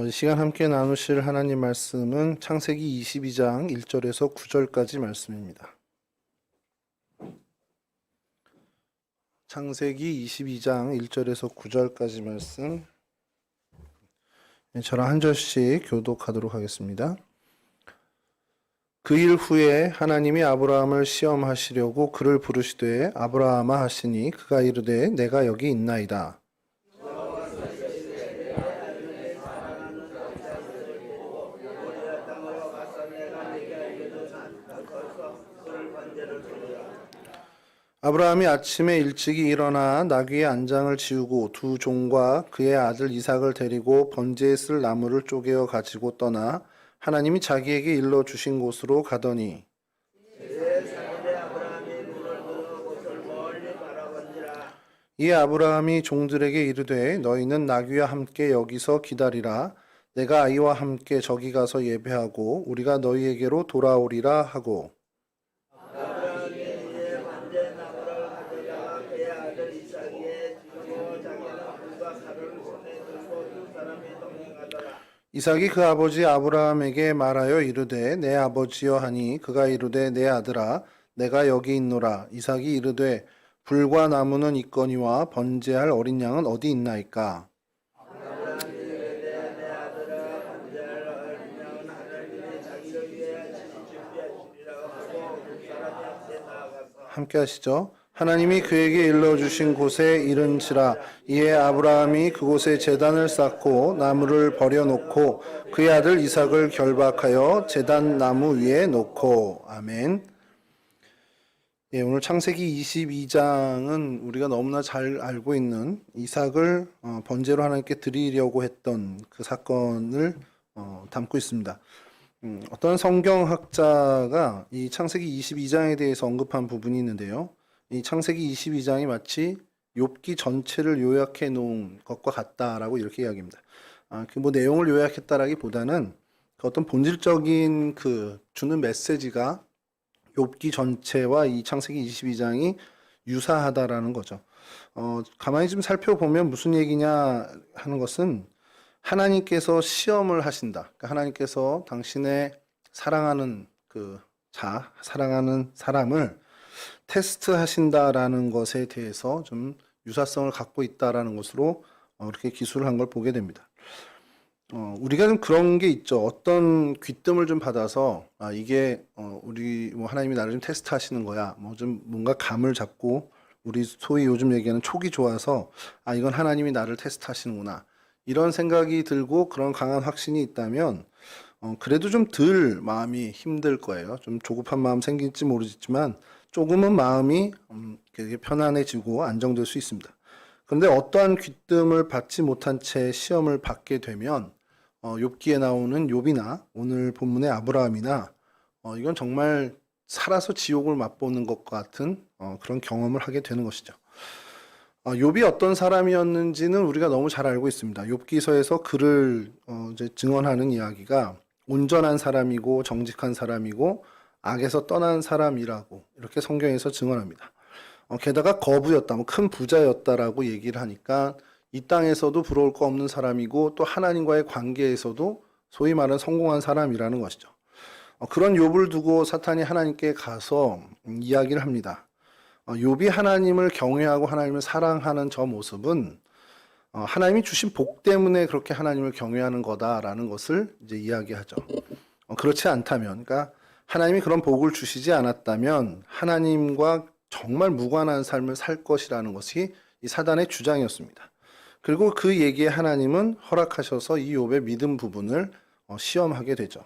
이 시간 함께 나누실 하나님 말씀은 창세기 22장 1절에서 9절까지 말씀입니다. 창세기 22장 1절에서 9절까지 말씀, 저랑 한 절씩 교독하도록 하겠습니다. 그 일 후에 하나님이 아브라함을 시험하시려고 그를 부르시되 아브라함아 하시니 그가 이르되 내가 여기 있나이다. 아브라함이 아침에 일찍이 일어나 나귀의 안장을 지우고 두 종과 그의 아들 이삭을 데리고 번제에 쓸 나무를 쪼개어 가지고 떠나 하나님이 자기에게 일러 주신 곳으로 가더니 이에 아브라함이 종들에게 이르되 너희는 나귀와 함께 여기서 기다리라. 내가 아이와 함께 저기 가서 예배하고 우리가 너희에게로 돌아오리라 하고 이삭이 그 아버지 아브라함에게 말하여 이르되 내 아버지여 하니 그가 이르되 내 아들아 내가 여기 있노라. 이삭이 이르되 불과 나무는 있거니와 번제할 어린 양은 어디 있나이까. 함께 하시죠. 하나님이 그에게 일러주신 곳에 이른지라. 이에 아브라함이 그곳에 제단을 쌓고 나무를 버려놓고 그의 아들 이삭을 결박하여 제단 나무 위에 놓고. 아멘. 예, 오늘 창세기 22장은 우리가 너무나 잘 알고 있는 이삭을 번제로 하나님께 드리려고 했던 그 사건을 담고 있습니다. 어떤 성경학자가 이 창세기 22장에 대해서 언급한 부분이 있는데요. 이 창세기 22장이 마치 욥기 전체를 요약해 놓은 것과 같다라고 이렇게 이야기합니다. 그 내용을 요약했다라기보다는 그 어떤 본질적인 그 주는 메시지가 욥기 전체와 이 창세기 22장이 유사하다라는 거죠. 가만히 좀 살펴보면 무슨 얘기냐 하는 것은 하나님께서 시험을 하신다. 그러니까 하나님께서 당신의 사랑하는 사랑하는 사람을 테스트 하신다라는 것에 대해서 좀 유사성을 갖고 있다라는 것으로 이렇게 기술을 한 걸 보게 됩니다. 우리가 좀 그런 게 있죠. 어떤 귀뜸을 좀 받아서 이게 우리 하나님이 나를 좀 테스트 하시는 거야. 좀 뭔가 감을 잡고 우리 소위 요즘 얘기하는 촉이 좋아서 이건 하나님이 나를 테스트 하시는구나. 이런 생각이 들고 그런 강한 확신이 있다면 그래도 좀 덜 마음이 힘들 거예요. 좀 조급한 마음 생길지 모르겠지만 조금은 마음이 되게 편안해지고 안정될 수 있습니다. 그런데 어떠한 귀뜸을 받지 못한 채 시험을 받게 되면 욥기에 나오는 욥이나 오늘 본문의 아브라함이나 이건 정말 살아서 지옥을 맛보는 것 같은 그런 경험을 하게 되는 것이죠. 욥이 어떤 사람이었는지는 우리가 너무 잘 알고 있습니다. 욥기서에서 그를 이제 증언하는 이야기가 온전한 사람이고 정직한 사람이고 악에서 떠난 사람이라고 이렇게 성경에서 증언합니다. 게다가 거부였다, 큰 부자였다라고 얘기를 하니까 이 땅에서도 부러울 거 없는 사람이고 또 하나님과의 관계에서도 소위 말하는 성공한 사람이라는 것이죠. 그런 욥을 두고 사탄이 하나님께 가서 이야기를 합니다. 욥이 하나님을 경외하고 하나님을 사랑하는 저 모습은 하나님이 주신 복 때문에 그렇게 하나님을 경외하는 거다라는 것을 이제 이야기하죠. 그렇지 않다면, 그러니까 하나님이 그런 복을 주시지 않았다면 하나님과 정말 무관한 삶을 살 것이라는 것이 이 사단의 주장이었습니다. 그리고 그 얘기에 하나님은 허락하셔서 이 욥의 믿음 부분을 시험하게 되죠.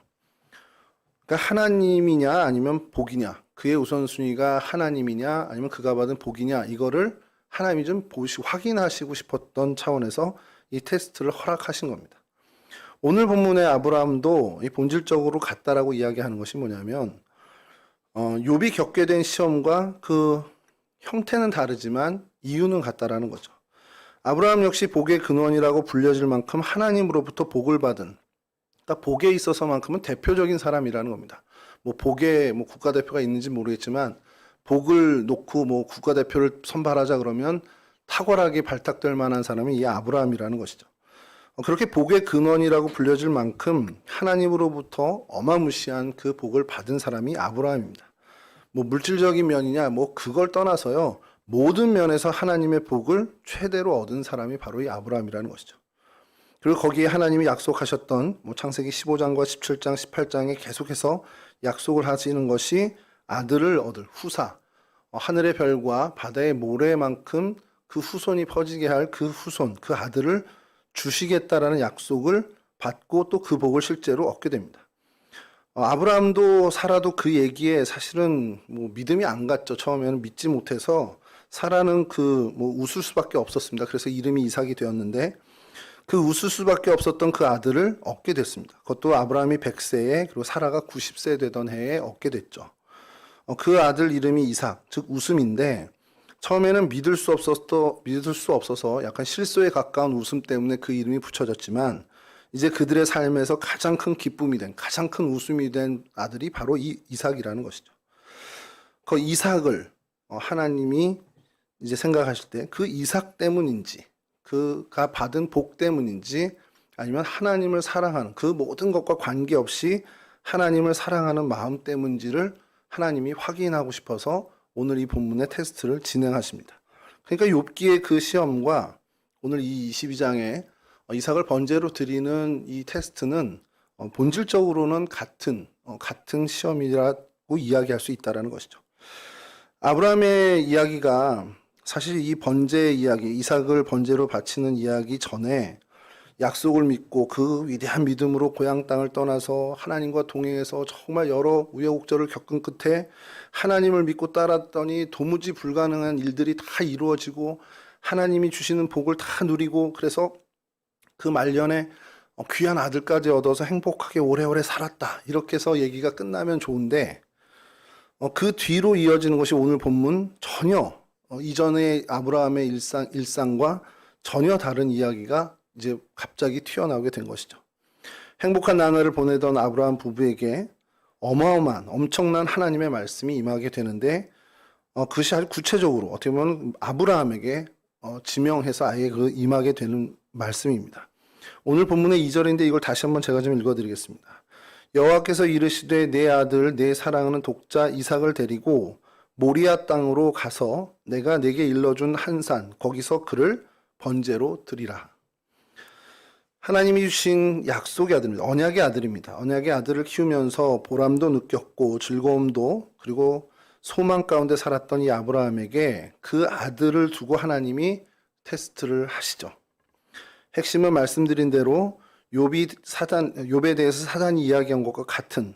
그러니까 하나님이냐 아니면 복이냐, 그의 우선순위가 하나님이냐 아니면 그가 받은 복이냐, 이거를 하나님이 좀 확인하시고 싶었던 차원에서 이 테스트를 허락하신 겁니다. 오늘 본문의 아브라함도 이 본질적으로 같다라고 이야기하는 것이 뭐냐면 욥이 겪게 된 시험과 그 형태는 다르지만 이유는 같다라는 거죠. 아브라함 역시 복의 근원이라고 불려질 만큼 하나님으로부터 복을 받은, 그러니까 복에 있어서만큼은 대표적인 사람이라는 겁니다. 복에 국가대표가 있는지 모르겠지만 복을 놓고 국가대표를 선발하자 그러면 탁월하게 발탁될 만한 사람이 이 아브라함이라는 것이죠. 그렇게 복의 근원이라고 불려질 만큼 하나님으로부터 어마무시한 그 복을 받은 사람이 아브라함입니다. 뭐 물질적인 면이냐 뭐 그걸 떠나서요. 모든 면에서 하나님의 복을 최대로 얻은 사람이 바로 이 아브라함이라는 것이죠. 그리고 거기에 하나님이 약속하셨던 뭐 창세기 15장과 17장, 18장에 계속해서 약속을 하시는 것이 아들을 얻을 후사, 하늘의 별과 바다의 모래만큼 그 후손이 퍼지게 할 그 후손, 그 아들을 주시겠다라는 약속을 받고 또 그 복을 실제로 얻게 됩니다. 아브라함도 사라도 그 얘기에 사실은 뭐 믿음이 안 갔죠. 처음에는 믿지 못해서 사라는 그 뭐 웃을 수밖에 없었습니다. 그래서 이름이 이삭이 되었는데 그 웃을 수밖에 없었던 그 아들을 얻게 됐습니다. 그것도 아브라함이 100세에 그리고 사라가 90세 되던 해에 얻게 됐죠. 그 아들 이름이 이삭, 즉 웃음인데 처음에는 믿을 수 없어서 약간 실소에 가까운 웃음 때문에 그 이름이 붙여졌지만 이제 그들의 삶에서 가장 큰 기쁨이 된, 가장 큰 웃음이 된 아들이 바로 이 이삭이라는 것이죠. 그 이삭을 하나님이 이제 생각하실 때 그 이삭 때문인지, 그가 받은 복 때문인지, 아니면 하나님을 사랑하는 그 모든 것과 관계없이 하나님을 사랑하는 마음 때문인지를 하나님이 확인하고 싶어서 오늘 이 본문의 테스트를 진행하십니다. 그러니까 욥기의 그 시험과 오늘 이 22장에 이삭을 번제로 드리는 이 테스트는 본질적으로는 같은 시험이라고 이야기할 수 있다는 것이죠. 아브라함의 이야기가 사실 이 번제 이야기, 이삭을 번제로 바치는 이야기 전에 약속을 믿고 그 위대한 믿음으로 고향 땅을 떠나서 하나님과 동행해서 정말 여러 우여곡절을 겪은 끝에 하나님을 믿고 따랐더니 도무지 불가능한 일들이 다 이루어지고 하나님이 주시는 복을 다 누리고 그래서 그 말년에 귀한 아들까지 얻어서 행복하게 오래오래 살았다. 이렇게 해서 얘기가 끝나면 좋은데 그 뒤로 이어지는 것이 오늘 본문 전혀 이전의 아브라함의 일상과 전혀 다른 이야기가 이제 갑자기 튀어나오게 된 것이죠. 행복한 나날을 보내던 아브라함 부부에게 어마어마한 엄청난 하나님의 말씀이 임하게 되는데 그것이 아주 구체적으로 어떻게 보면 아브라함에게 지명해서 아예 그 임하게 되는 말씀입니다. 오늘 본문의 2절인데 이걸 다시 한번 제가 좀 읽어드리겠습니다. 여호와께서 이르시되 내 아들 내 사랑하는 독자 이삭을 데리고 모리아 땅으로 가서 내가 내게 일러준 한 산 거기서 그를 번제로 드리라. 하나님이 주신 약속의 아들입니다. 언약의 아들입니다. 언약의 아들을 키우면서 보람도 느꼈고 즐거움도 그리고 소망 가운데 살았던 이 아브라함에게 그 아들을 두고 하나님이 테스트를 하시죠. 핵심은 말씀드린 대로 욥에 대해서 사단이 이야기한 것과 같은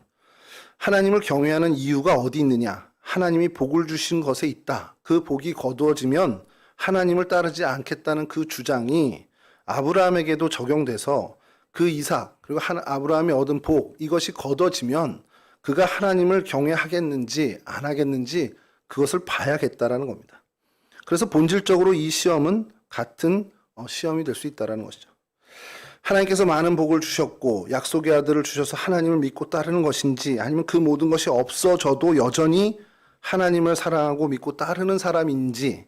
하나님을 경외하는 이유가 어디 있느냐? 하나님이 복을 주신 것에 있다. 그 복이 거두어지면 하나님을 따르지 않겠다는 그 주장이 아브라함에게도 적용돼서 그 이삭 그리고 아브라함이 얻은 복 이것이 거둬지면 그가 하나님을 경외하겠는지 안 하겠는지 그것을 봐야겠다라는 겁니다. 그래서 본질적으로 이 시험은 같은 시험이 될 수 있다는 것이죠. 하나님께서 많은 복을 주셨고 약속의 아들을 주셔서 하나님을 믿고 따르는 것인지 아니면 그 모든 것이 없어져도 여전히 하나님을 사랑하고 믿고 따르는 사람인지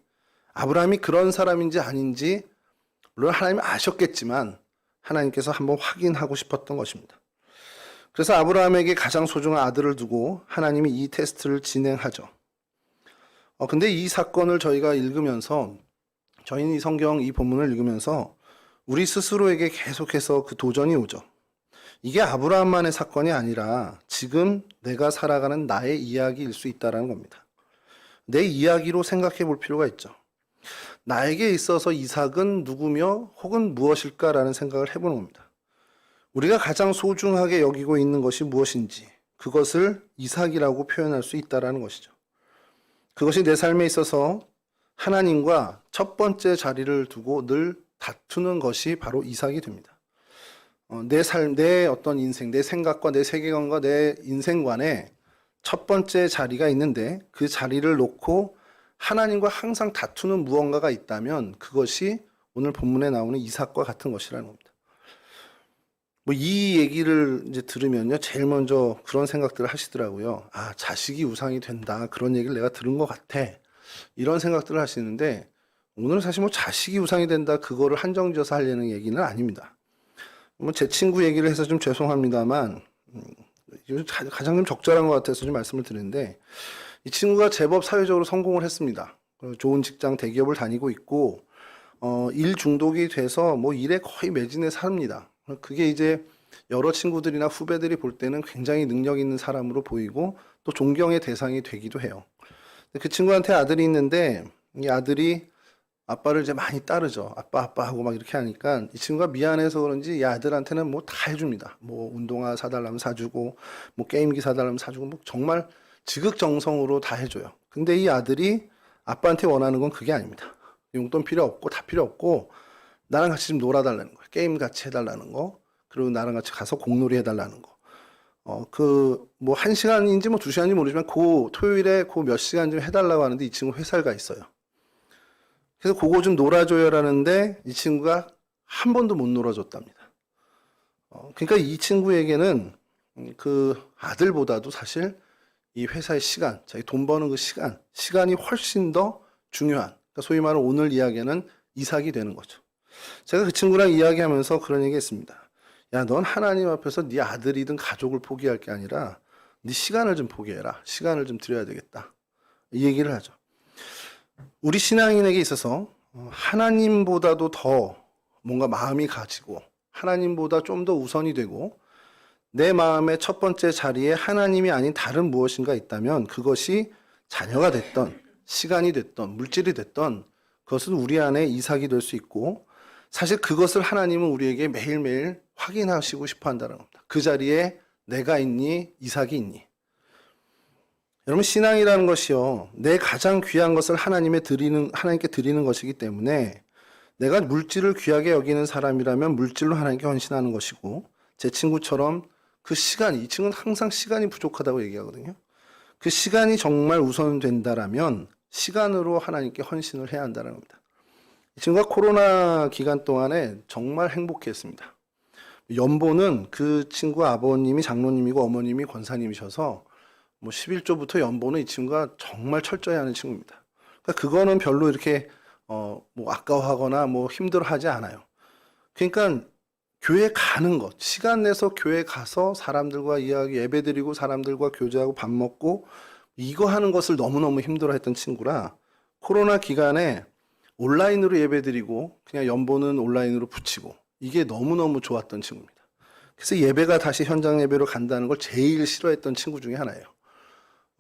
아브라함이 그런 사람인지 아닌지 물론 하나님이 아셨겠지만 하나님께서 한번 확인하고 싶었던 것입니다. 그래서 아브라함에게 가장 소중한 아들을 두고 하나님이 이 테스트를 진행하죠. 근데 이 사건을 저희가 읽으면서 저희는 이 성경 이 본문을 읽으면서 우리 스스로에게 계속해서 그 도전이 오죠. 이게 아브라함만의 사건이 아니라 지금 내가 살아가는 나의 이야기일 수 있다는 겁니다. 내 이야기로 생각해 볼 필요가 있죠. 나에게 있어서 이삭은 누구며 혹은 무엇일까라는 생각을 해보는 겁니다. 우리가 가장 소중하게 여기고 있는 것이 무엇인지 그것을 이삭이라고 표현할 수 있다는 것이죠. 그것이 내 삶에 있어서 하나님과 첫 번째 자리를 두고 늘 다투는 것이 바로 이삭이 됩니다. 내 어떤 인생, 내 생각과 내 세계관과 내 인생관에 첫 번째 자리가 있는데 그 자리를 놓고 하나님과 항상 다투는 무언가가 있다면 그것이 오늘 본문에 나오는 이삭과 같은 것이라는 겁니다. 이 얘기를 이제 들으면요, 제일 먼저 그런 생각들을 하시더라고요. 자식이 우상이 된다. 그런 얘기를 내가 들은 것 같아. 이런 생각들을 하시는데 오늘은 사실 자식이 우상이 된다. 그거를 한정지어서 하려는 얘기는 아닙니다. 뭐 제 친구 얘기를 해서 좀 죄송합니다만 이거 가장 좀 적절한 것 같아서 좀 말씀을 드리는데 이 친구가 제법 사회적으로 성공을 했습니다. 좋은 직장 대기업을 다니고 있고 일 중독이 돼서 뭐 일에 거의 매진해 삽니다. 그게 이제 여러 친구들이나 후배들이 볼 때는 굉장히 능력 있는 사람으로 보이고 또 존경의 대상이 되기도 해요. 그 친구한테 아들이 있는데 이 아들이 아빠를 이제 많이 따르죠. 아빠 하고 막 이렇게 하니까 이 친구가 미안해서 그런지 이 아들한테는 뭐 다 해줍니다. 뭐 운동화 사달라면 사주고 뭐 게임기 사달라면 사주고 뭐 정말 지극정성으로 다 해줘요. 근데 이 아들이 아빠한테 원하는 건 그게 아닙니다. 용돈 필요 없고 다 필요 없고 나랑 같이 좀 놀아달라는 거예요. 게임 같이 해달라는 거. 그리고 나랑 같이 가서 공놀이 해달라는 거. 뭐 1시간인지 뭐 2시간인지 모르지만 토요일에 몇 시간 좀 해달라고 하는데 이 친구 회사를 가 있어요. 그래서 그거 좀 놀아줘요라는데 이 친구가 한 번도 못 놀아줬답니다. 그러니까 이 친구에게는 그 아들보다도 사실 이 회사의 시간, 자기 돈 버는 그 시간이 훨씬 더 중요한, 그러니까 소위 말하는 오늘 이야기는 이삭이 되는 거죠. 제가 그 친구랑 이야기하면서 그런 얘기 했습니다. 야, 넌 하나님 앞에서 네 아들이든 가족을 포기할 게 아니라 네 시간을 좀 포기해라. 시간을 좀 드려야 되겠다. 이 얘기를 하죠. 우리 신앙인에게 있어서 하나님보다도 더 뭔가 마음이 가지고 하나님보다 좀 더 우선이 되고 내 마음의 첫 번째 자리에 하나님이 아닌 다른 무엇인가 있다면 그것이 자녀가 됐던 시간이 됐던 물질이 됐던 그것은 우리 안에 이삭이 될 수 있고 사실 그것을 하나님은 우리에게 매일매일 확인하시고 싶어 한다는 겁니다. 그 자리에 내가 있니? 이삭이 있니? 여러분 신앙이라는 것이요. 내 가장 귀한 것을 하나님께 드리는 것이기 때문에 내가 물질을 귀하게 여기는 사람이라면 물질로 하나님께 헌신하는 것이고 제 친구처럼 그 시간, 이 친구는 항상 시간이 부족하다고 얘기하거든요. 그 시간이 정말 우선된다라면 시간으로 하나님께 헌신을 해야 한다는 겁니다. 이 친구가 코로나 기간 동안에 정말 행복했습니다. 연보는 그 친구 아버님이 장로님이고 어머님이 권사님이셔서 뭐 11조부터 연보는 이 친구가 정말 철저히 하는 친구입니다. 그러니까 그거는 별로 이렇게 뭐 아까워하거나 뭐 힘들어하지 않아요. 그러니까 교회 가는 것, 시간 내서 교회 가서 사람들과 이야기 예배드리고 사람들과 교제하고 밥 먹고 이거 하는 것을 너무너무 힘들어했던 친구라 코로나 기간에 온라인으로 예배드리고 그냥 연보는 온라인으로 붙이고 이게 너무너무 좋았던 친구입니다. 그래서 예배가 다시 현장 예배로 간다는 걸 제일 싫어했던 친구 중에 하나예요.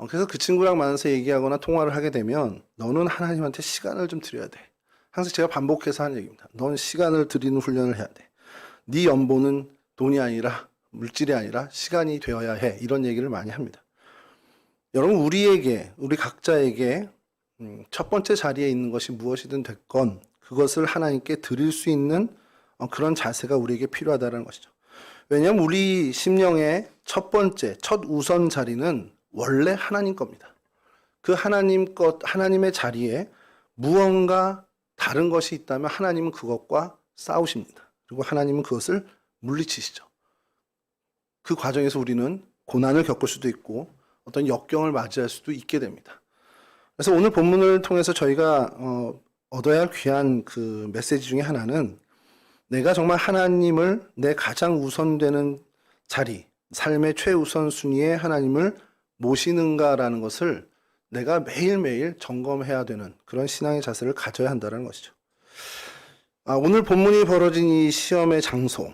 그래서 그 친구랑 만나서 얘기하거나 통화를 하게 되면 너는 하나님한테 시간을 좀 드려야 돼. 항상 제가 반복해서 하는 얘기입니다. 넌 시간을 드리는 훈련을 해야 돼. 네 연보는 돈이 아니라 물질이 아니라 시간이 되어야 해. 이런 얘기를 많이 합니다. 여러분 우리 각자에게 첫 번째 자리에 있는 것이 무엇이든 됐건 그것을 하나님께 드릴 수 있는 그런 자세가 우리에게 필요하다는 것이죠. 왜냐하면 우리 심령의 첫 번째, 첫 우선 자리는 원래 하나님 겁니다. 그 하나님의 자리에 무언가 다른 것이 있다면 하나님은 그것과 싸우십니다. 그리고 하나님은 그것을 물리치시죠. 그 과정에서 우리는 고난을 겪을 수도 있고 어떤 역경을 맞이할 수도 있게 됩니다. 그래서 오늘 본문을 통해서 저희가 얻어야 할 귀한 그 메시지 중에 하나는 내가 정말 하나님을 내 가장 우선되는 자리, 삶의 최우선 순위에 하나님을 모시는가라는 것을 내가 매일매일 점검해야 되는 그런 신앙의 자세를 가져야 한다는 것이죠. 오늘 본문이 벌어진 이 시험의 장소,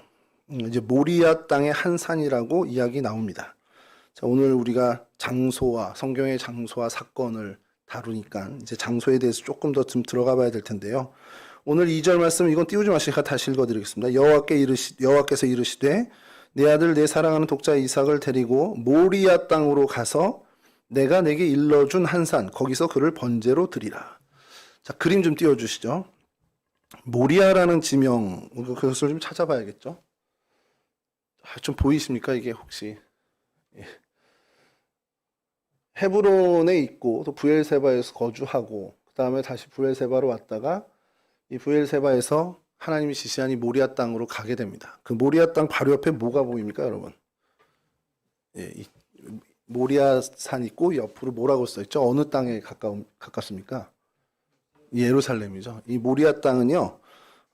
이제 모리아 땅의 한 산이라고 이야기 나옵니다. 자, 오늘 우리가 장소와 성경의 장소와 사건을 다루니까 이제 장소에 대해서 조금 더 좀 들어가 봐야 될 텐데요. 오늘 2절 말씀 이건 띄우지 마시고 다시 읽어드리겠습니다. 여호와께서 이르시되 내 아들 내 사랑하는 독자 이삭을 데리고 모리아 땅으로 가서 내가 내게 일러준 한 산 거기서 그를 번제로 드리라. 자, 그림 좀 띄워주시죠. 모리아라는 지명 그것을 좀 찾아봐야겠죠. 좀 보이십니까 이게 혹시? 헤브론에 있고 또 브엘세바에서 거주하고 그 다음에 다시 브엘세바로 왔다가 이 브엘세바에서 하나님이 지시한 이 모리아 땅으로 가게 됩니다. 그 모리아 땅 바로 옆에 뭐가 보입니까 여러분? 이 모리아 산 있고 옆으로 뭐라고 써있죠? 어느 땅에 가깝습니까? 예루살렘이죠. 이 모리아 땅은요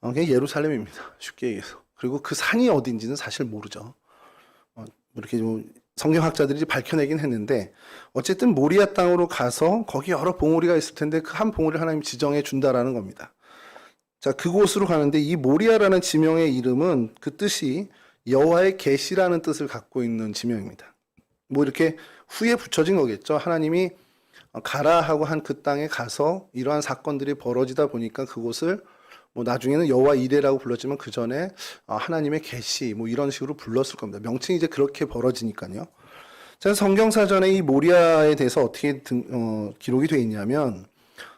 그냥 예루살렘입니다. 쉽게 얘기해서 그리고 그 산이 어딘지는 사실 모르죠. 이렇게 좀 성경학자들이 밝혀내긴 했는데 어쨌든 모리아 땅으로 가서 거기 여러 봉우리가 있을 텐데 그 한 봉우리를 하나님 지정해 준다라는 겁니다. 자, 그곳으로 가는데 이 모리아라는 지명의 이름은 그 뜻이 여호와의 계시라는 뜻을 갖고 있는 지명입니다. 뭐 이렇게 후에 붙여진 거겠죠. 하나님이 가라 하고 한 그 땅에 가서 이러한 사건들이 벌어지다 보니까 그곳을 뭐 나중에는 여호와 이레라고 불렀지만 그 전에 하나님의 계시 뭐 이런 식으로 불렀을 겁니다. 명칭이 이제 그렇게 벌어지니까요. 자, 성경사전에 이 모리아에 대해서 어떻게 기록이 되어 있냐면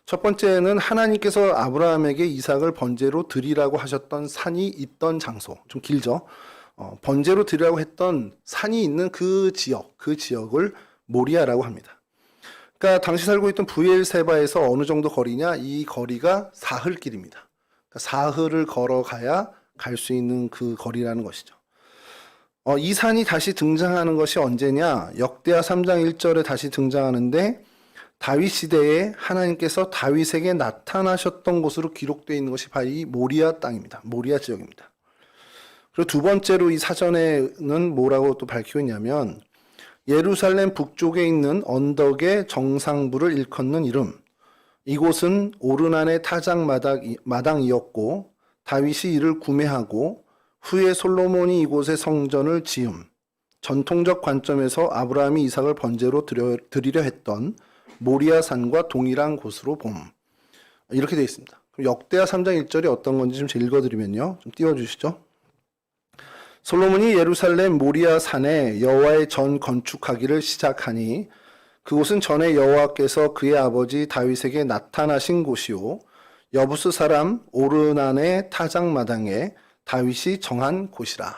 첫 번째는 하나님께서 아브라함에게 이삭을 번제로 드리라고 하셨던 산이 있던 장소, 좀 길죠. 번제로 드리라고 했던 산이 있는 그 지역을 모리아라고 합니다. 그러니까 당시 살고 있던 브엘세바에서 어느 정도 거리냐? 이 거리가 사흘길입니다. 그러니까 사흘을 걸어가야 갈 수 있는 그 거리라는 것이죠. 이 산이 다시 등장하는 것이 언제냐? 역대하 3장 1절에 다시 등장하는데 다윗 시대에 하나님께서 다윗에게 나타나셨던 곳으로 기록되어 있는 것이 바로 이 모리아 땅입니다. 모리아 지역입니다. 그리고 두 번째로 이 사전에는 뭐라고 또 밝히고 있냐면 예루살렘 북쪽에 있는 언덕의 정상부를 일컫는 이름. 이곳은 오르난의 타작 마당이었고 다윗이 이를 구매하고 후에 솔로몬이 이곳에 성전을 지음. 전통적 관점에서 아브라함이 이삭을 번제로 드리려 했던 모리아 산과 동일한 곳으로 봄. 이렇게 되어 있습니다. 역대하 3장 1절이 어떤 건지 좀 읽어드리면요. 좀 띄워주시죠. 솔로몬이 예루살렘 모리아 산에 여호와의 전 건축하기를 시작하니 그곳은 전에 여호와께서 그의 아버지 다윗에게 나타나신 곳이요 여부스 사람 오르난의 타작마당에 다윗이 정한 곳이라.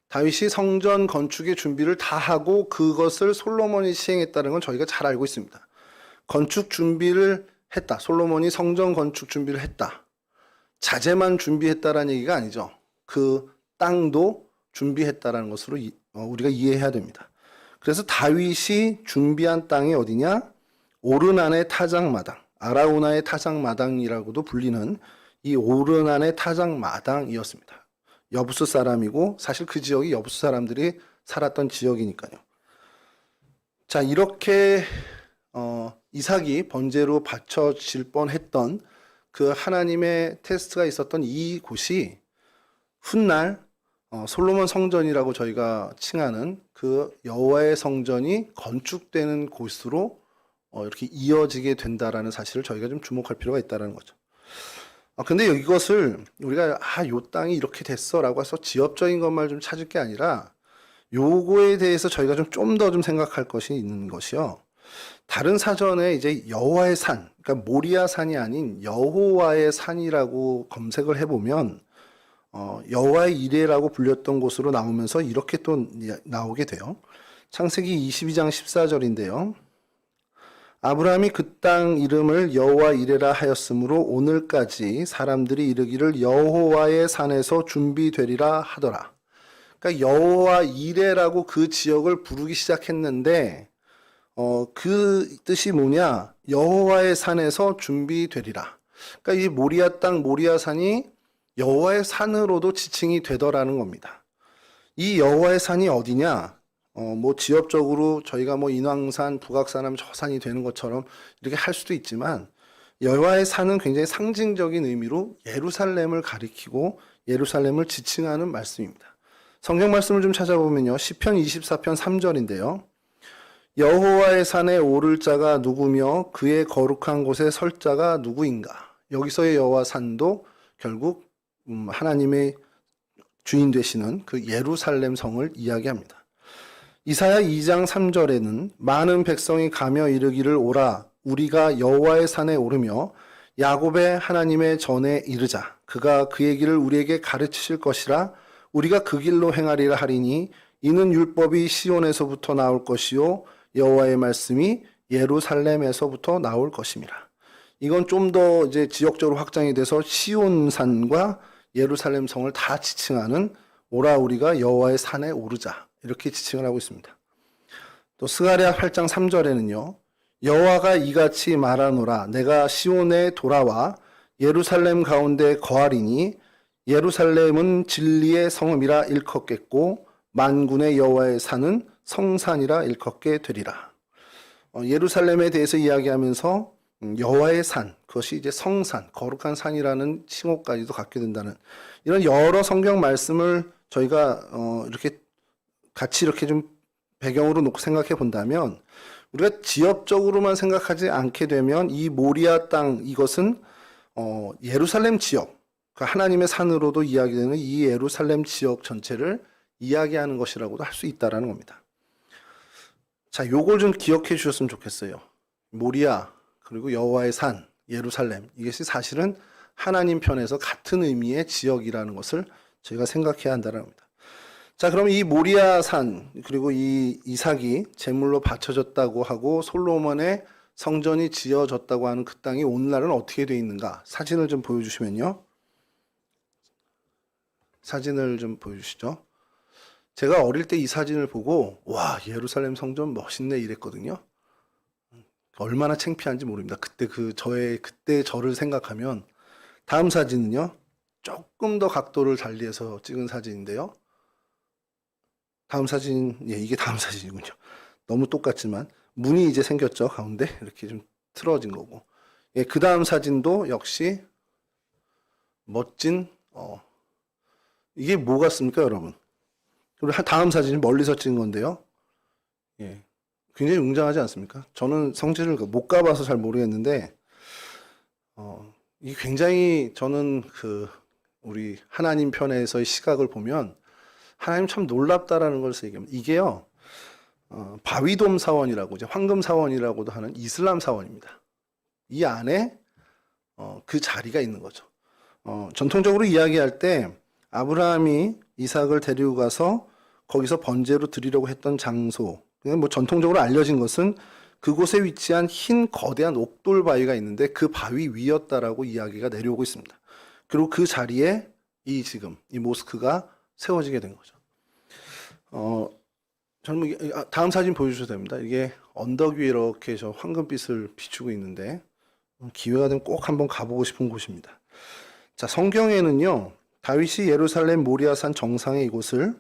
다윗이 성전 건축의 준비를 다 하고 그것을 솔로몬이 시행했다는 건 저희가 잘 알고 있습니다. 건축 준비를 했다. 솔로몬이 성전 건축 준비를 했다. 자재만 준비했다라는 얘기가 아니죠. 그 땅도 준비했다라는 것으로 우리가 이해해야 됩니다. 그래서 다윗이 준비한 땅이 어디냐? 오르난의 타작마당, 아라우나의 타작마당이라고도 불리는 이 오르난의 타작마당이었습니다. 여부스 사람이고 사실 그 지역이 여부스 사람들이 살았던 지역이니까요. 자, 이렇게 이삭이 번제로 바쳐질 뻔했던 그 하나님의 테스트가 있었던 이 곳이 훗날 솔로몬 성전이라고 저희가 칭하는 그 여호와의 성전이 건축되는 곳으로 이렇게 이어지게 된다라는 사실을 저희가 좀 주목할 필요가 있다는 거죠. 근데 이것을 우리가 요 땅이 이렇게 됐어라고 해서 지엽적인 것만 좀 찾을 게 아니라 요거에 대해서 저희가 좀 더 생각할 것이 있는 것이요. 다른 사전에 이제 여호와의 산, 그러니까 모리아 산이 아닌 여호와의 산이라고 검색을 해보면 여호와의 이레라고 불렸던 곳으로 나오면서 이렇게 또 나오게 돼요. 창세기 22장 14절인데요. 아브라함이 그 땅 이름을 여호와 이레라 하였으므로 오늘까지 사람들이 이르기를 여호와의 산에서 준비되리라 하더라. 그러니까 여호와 이레라고 그 지역을 부르기 시작했는데 그 뜻이 뭐냐? 여호와의 산에서 준비되리라. 그러니까 이 모리아 땅 모리아 산이 여호와의 산으로도 지칭이 되더라는 겁니다. 이 여호와의 산이 어디냐? 뭐 지역적으로 저희가 뭐 인왕산, 북악산 하면 저 산이 되는 것처럼 이렇게 할 수도 있지만 여호와의 산은 굉장히 상징적인 의미로 예루살렘을 가리키고 예루살렘을 지칭하는 말씀입니다. 성경 말씀을 좀 찾아보면요. 시편 24편 3절인데요. 여호와의 산에 오를 자가 누구며 그의 거룩한 곳에 설 자가 누구인가? 여기서의 여호와 산도 결국 하나님의 주인 되시는 그 예루살렘 성을 이야기합니다. 이사야 2장 3절에는 많은 백성이 가며 이르기를 오라 우리가 여호와의 산에 오르며 야곱의 하나님의 전에 이르자 그가 그의 길을 우리에게 가르치실 것이라 우리가 그 길로 행하리라 하리니 이는 율법이 시온에서부터 나올 것이요 여호와의 말씀이 예루살렘에서부터 나올 것임이라. 이건 좀 더 이제 지역적으로 확장이 돼서 시온산과 예루살렘 성을 다 지칭하는 오라 우리가 여호와의 산에 오르자 이렇게 지칭을 하고 있습니다. 또 스가랴 8장 3절에는요. 여호와가 이같이 말하노라 내가 시온에 돌아와 예루살렘 가운데 거하리니 예루살렘은 진리의 성읍이라 일컫겠고 만군의 여호와의 산은 성산이라 일컫게 되리라. 예루살렘에 대해서 이야기하면서 여호와의 산, 그것이 이제 성산, 거룩한 산이라는 칭호까지도 갖게 된다는 이런 여러 성경 말씀을 저희가 이렇게 같이 이렇게 좀 배경으로 놓고 생각해 본다면 우리가 지역적으로만 생각하지 않게 되면 이 모리아 땅 이것은 예루살렘 지역, 그러니까 하나님의 산으로도 이야기되는 이 예루살렘 지역 전체를 이야기하는 것이라고도 할 수 있다라는 겁니다. 자, 요걸 좀 기억해 주셨으면 좋겠어요. 모리아 그리고 여호와의 산, 예루살렘 이것이 사실은 하나님 편에서 같은 의미의 지역이라는 것을 저희가 생각해야 한다는 겁니다. 자, 그럼 이 모리아 산 그리고 이 이삭이 제물로 바쳐졌다고 하고 솔로몬의 성전이 지어졌다고 하는 그 땅이 오늘날은 어떻게 되어 있는가? 사진을 좀 보여주시면요. 사진을 좀 보여주시죠. 제가 어릴 때 이 사진을 보고 와, 예루살렘 성전 멋있네 이랬거든요. 얼마나 창피한지 모릅니다. 그때 저를 생각하면. 다음 사진은요. 조금 더 각도를 달리해서 찍은 사진인데요. 다음 사진, 예, 이게 다음 사진이군요. 너무 똑같지만 문이 이제 생겼죠. 가운데 이렇게 좀 틀어진 거고. 예, 그 다음 사진도 역시 멋진 이게 뭐 같습니까, 여러분? 그리고 다음 사진은 멀리서 찍은 건데요. 예, 굉장히 웅장하지 않습니까? 저는 성지를 못 가봐서 잘 모르겠는데 이게 굉장히 저는 우리 하나님 편에서의 시각을 보면 하나님 참 놀랍다라는 것을 얘기합니다. 이게요, 바위돔 사원이라고 이제 황금 사원이라고도 하는 이슬람 사원입니다. 이 안에 그 자리가 있는 거죠. 전통적으로 이야기할 때 아브라함이 이삭을 데리고 가서 거기서 번제로 드리려고 했던 장소, 뭐 전통적으로 알려진 것은 그곳에 위치한 흰 거대한 옥돌 바위가 있는데 그 바위 위였다라고 이야기가 내려오고 있습니다. 그리고 그 자리에 이 모스크가 세워지게 된 거죠. 저는 다음 사진 보여주셔도 됩니다. 이게 언덕 위에 이렇게 저 황금빛을 비추고 있는데 기회가 되면 꼭 한번 가보고 싶은 곳입니다. 자, 성경에는요, 다윗이 예루살렘 모리아산 정상의 이곳을